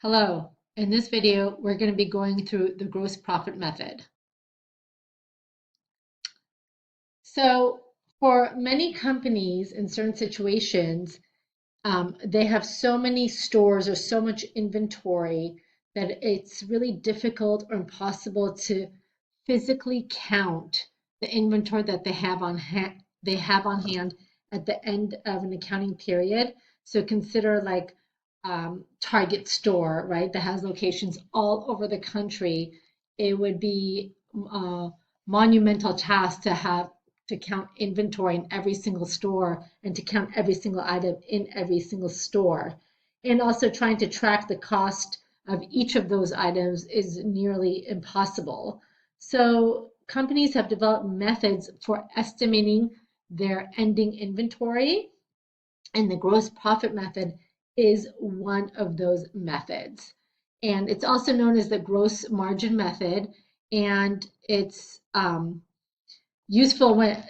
Hello, in this video, we're going to be going through the gross profit method. So for many companies in certain situations, they have so many stores or so much inventory that it's really difficult or impossible to physically count the inventory that they have on hand at the end of an accounting period. So consider like Target store, right, that has locations all over the country. It would be a monumental task to have to count inventory in every single store and to count every single item in every single store. And also trying to track the cost of each of those items is nearly impossible. So companies have developed methods for estimating their ending inventory, and the gross profit method is one of those methods. And it's also known as the gross margin method, and it's useful when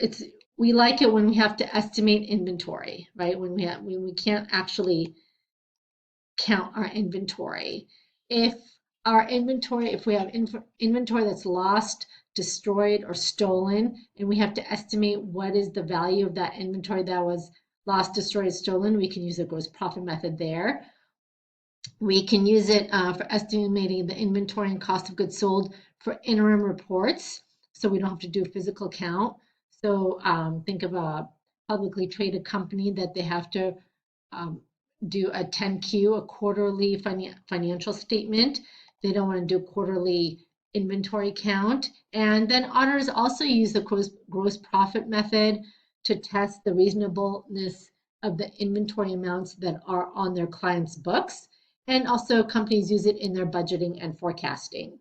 we like it when we have to estimate inventory, right? When we can't actually count our inventory. If if we have inventory that's lost, destroyed, or stolen, and we have to estimate what is the value of that inventory that was lost, destroyed, stolen, we can use the gross profit method there. We can use it for estimating the inventory and cost of goods sold for interim reports, so we don't have to do a physical count. So think of a publicly traded company that they have to um, do a 10Q, a quarterly financial statement. They don't want to do a quarterly inventory count. And then auditors also use the gross profit method to test the reasonableness of the inventory amounts that are on their clients' books. And also companies use it in their budgeting and forecasting.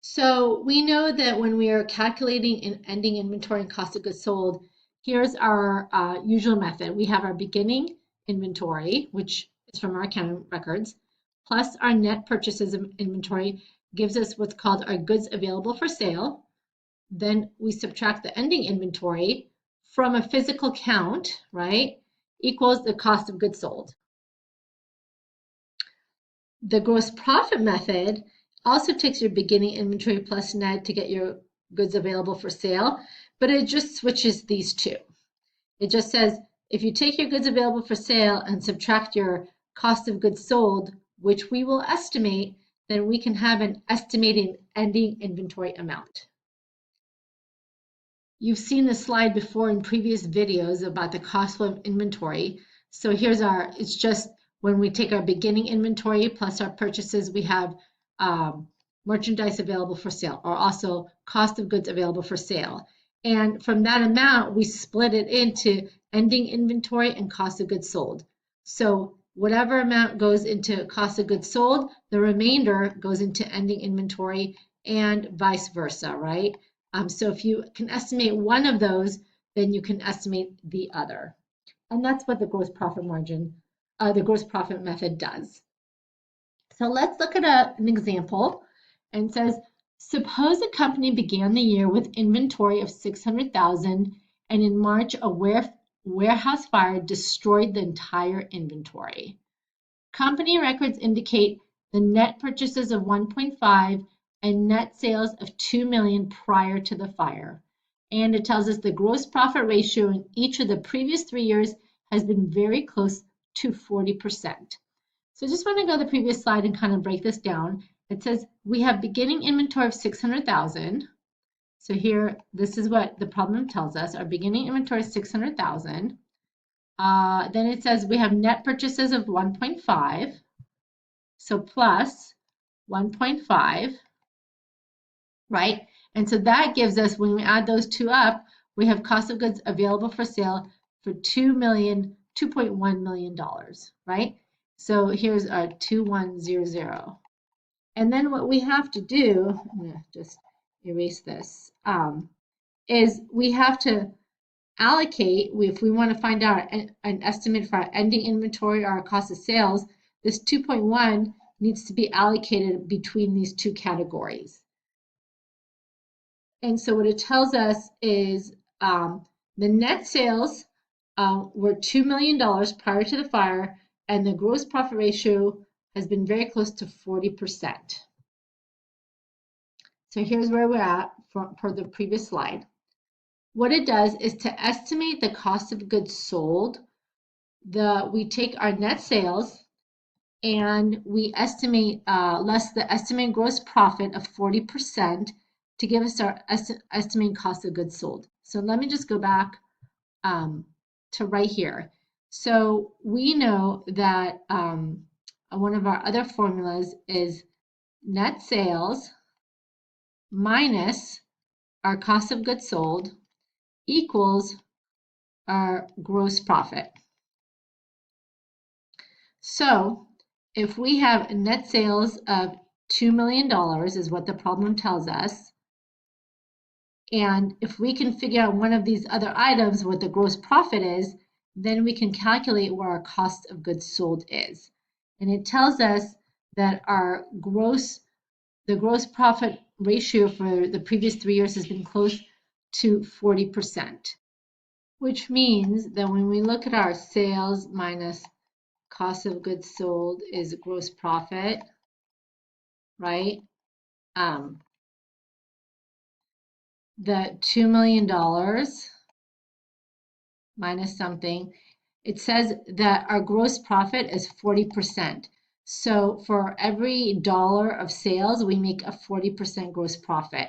So we know that when we are calculating an ending inventory and cost of goods sold, here's our usual method. We have our beginning inventory, which is from our accounting records, plus our net purchases of inventory gives us what's called our goods available for sale. Then we subtract the ending inventory from a physical count, right, equals the cost of goods sold. The gross profit method also takes your beginning inventory plus net to get your goods available for sale, but it just switches these two. It just says if you take your goods available for sale and subtract your cost of goods sold, which we will estimate, then we can have an estimated ending inventory amount. You've seen this slide before in previous videos about the cost flow of inventory. So it's just when we take our beginning inventory plus our purchases, we have merchandise available for sale, or also cost of goods available for sale. And from that amount, we split it into ending inventory and cost of goods sold. So whatever amount goes into cost of goods sold, the remainder goes into ending inventory and vice versa, right? So if you can estimate one of those, then you can estimate the other. And that's what the gross profit method does. So let's look at an example. And it says, suppose a company began the year with inventory of 600,000 and in March a warehouse fire destroyed the entire inventory. Company records indicate the net purchases of 1.5 and net sales of 2 million prior to the fire. And it tells us the gross profit ratio in each of the previous 3 years has been very close to 40%. So I just want to go to the previous slide and kind of break this down. It says we have beginning inventory of 600,000. So here, this is what the problem tells us. Our beginning inventory is 600,000. Then it says we have net purchases of 1.5. So plus 1.5, right? And so that gives us, when we add those two up, we have cost of goods available for sale for $2.1 million, right? So here's our 2100. And then what we have to do, I'm going to just erase this, is we have to allocate, if we want to find out an estimate for our ending inventory or our cost of sales, this 2.1 needs to be allocated between these two categories. And so what it tells us is the net sales were $2 million prior to the fire, and the gross profit ratio has been very close to 40%. So here's where we're at for the previous slide. What it does is to estimate the cost of goods sold, we take our net sales and we estimate less the estimated gross profit of 40% to give us our estimated cost of goods sold. So let me just go back to right here. So we know that one of our other formulas is net sales minus our cost of goods sold equals our gross profit. So if we have net sales of $2 million is what the problem tells us, and if we can figure out one of these other items what the gross profit is, then we can calculate where our cost of goods sold is. And it tells us that the gross profit ratio for the previous 3 years has been close to 40%, which means that when we look at our sales minus cost of goods sold is gross profit, right? The $2 million minus something, it says that our gross profit is 40%. So for every dollar of sales, we make a 40% gross profit.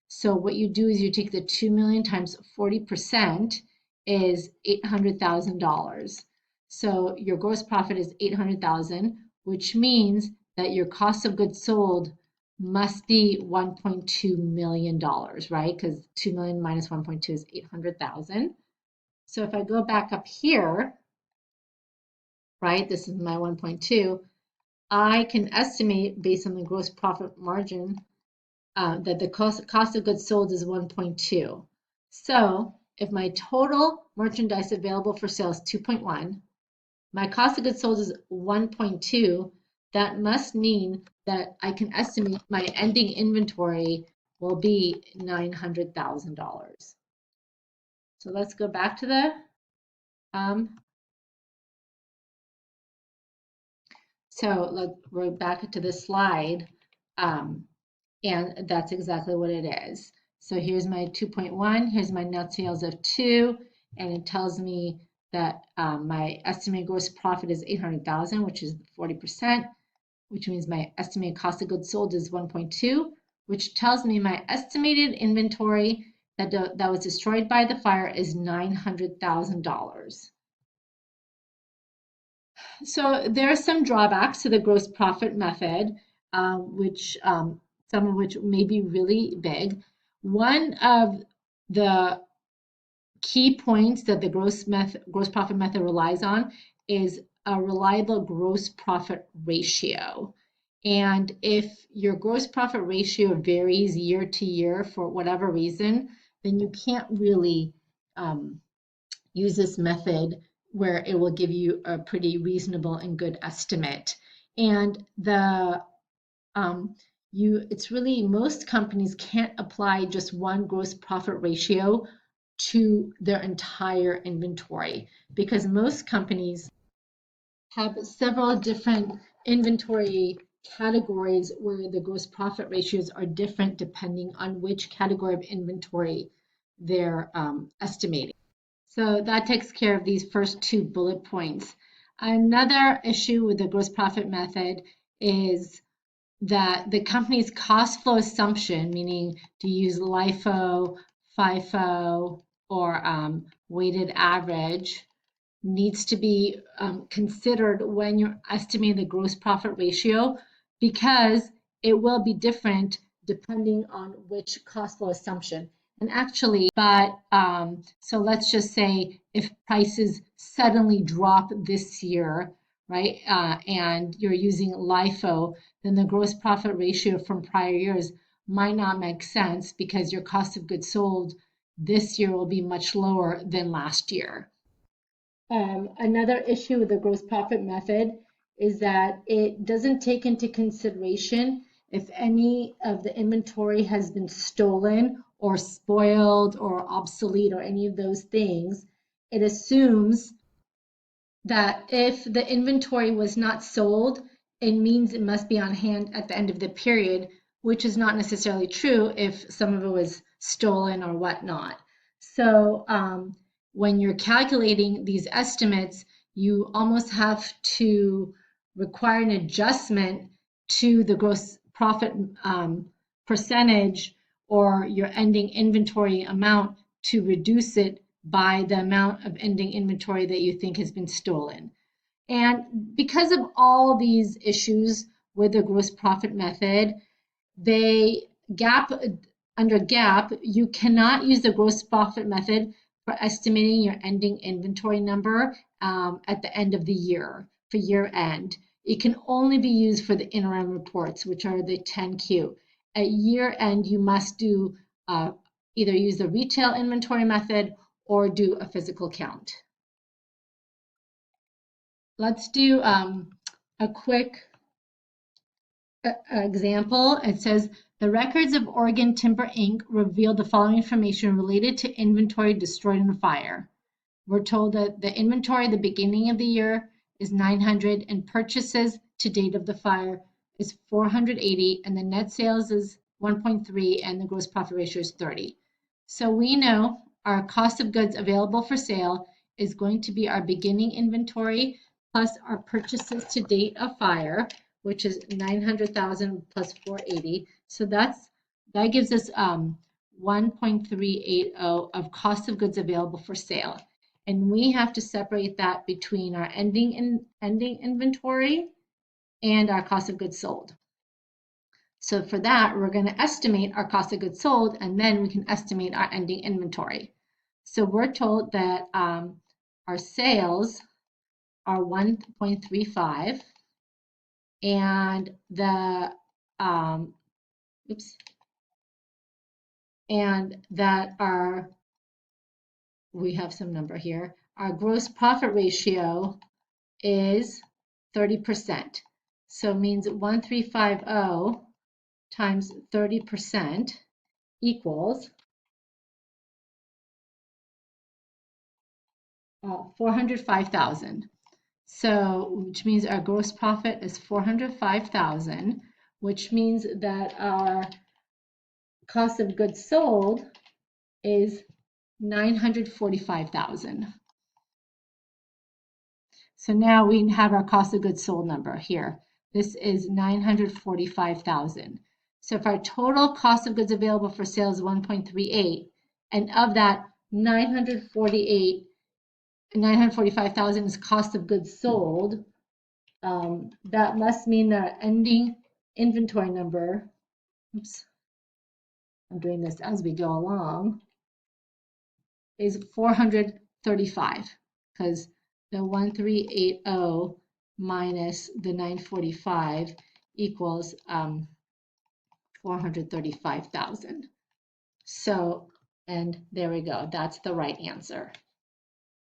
So what you do is you take the 2 million times 40% is $800,000. So your gross profit is 800,000, which means that your cost of goods sold must be $1.2 million, right? Because 2 million minus 1.2 is 800,000. So if I go back up here, right, this is my 1.2, I can estimate based on the gross profit margin that the cost of goods sold is 1.2. So if my total merchandise available for sale is 2.1, my cost of goods sold is 1.2, that must mean that I can estimate my ending inventory will be $900,000. So let's go back to the we're back to the slide, and that's exactly what it is. So here's my 2.1, here's my net sales of 2, and it tells me that my estimated gross profit is 800,000, which is 40%, which means my estimated cost of goods sold is 1.2, which tells me my estimated inventory that was destroyed by the fire is $900,000. So there are some drawbacks to the gross profit method, which some of which may be really big. One of the key points that the gross profit method relies on is a reliable gross profit ratio. And if your gross profit ratio varies year to year for whatever reason, then you can't really use this method where it will give you a pretty reasonable and good estimate. And it's really, most companies can't apply just one gross profit ratio to their entire inventory, because most companies have several different inventory categories where the gross profit ratios are different depending on which category of inventory they're estimating. So that takes care of these first two bullet points. Another issue with the gross profit method is that the company's cost flow assumption, meaning to use LIFO, FIFO, or weighted average, needs to be considered when you're estimating the gross profit ratio, because it will be different depending on which cost flow assumption. And actually, so let's just say if prices suddenly drop this year, right, and you're using LIFO, then the gross profit ratio from prior years might not make sense because your cost of goods sold this year will be much lower than last year. Another issue with the gross profit method is that it doesn't take into consideration if any of the inventory has been stolen or spoiled or obsolete or any of those things. It assumes that if the inventory was not sold, it means it must be on hand at the end of the period, which is not necessarily true if some of it was stolen or whatnot. So when you're calculating these estimates, you almost have to require an adjustment to the gross profit percentage or your ending inventory amount to reduce it by the amount of ending inventory that you think has been stolen. And because of all these issues with the gross profit method, they under GAAP, you cannot use the gross profit method for estimating your ending inventory number at the end of the year, for year end. It can only be used for the interim reports, which are the 10Q. At year end, you must do either use the retail inventory method or do a physical count. Let's do a quick example. It says, the records of Oregon Timber Inc. revealed the following information related to inventory destroyed in a fire. We're told that the inventory at the beginning of the year is 900 and purchases to date of the fire is 480 and the net sales is 1.3 and the gross profit ratio is 30. So we know our cost of goods available for sale is going to be our beginning inventory plus our purchases to date of fire, which is 900,000 plus 480. So that gives us 1.380 of cost of goods available for sale. And we have to separate that between our ending inventory and our cost of goods sold. So for that, we're going to estimate our cost of goods sold, and then we can estimate our ending inventory. So we're told that our sales are 1.35 and the and that we have some number here. Our gross profit ratio is 30%. So it means 1,350 times 30% equals 405,000. So, which means our gross profit is 405,000, which means that our cost of goods sold is 945,000. So now we have our cost of goods sold number here. This is 945,000. So if our total cost of goods available for sale is 1.38, and of that 945,000 is cost of goods sold, that must mean that our ending inventory number, I'm doing this as we go along, is 435, because the 1,380 minus the 945 equals 435,000. So, and there we go. That's the right answer.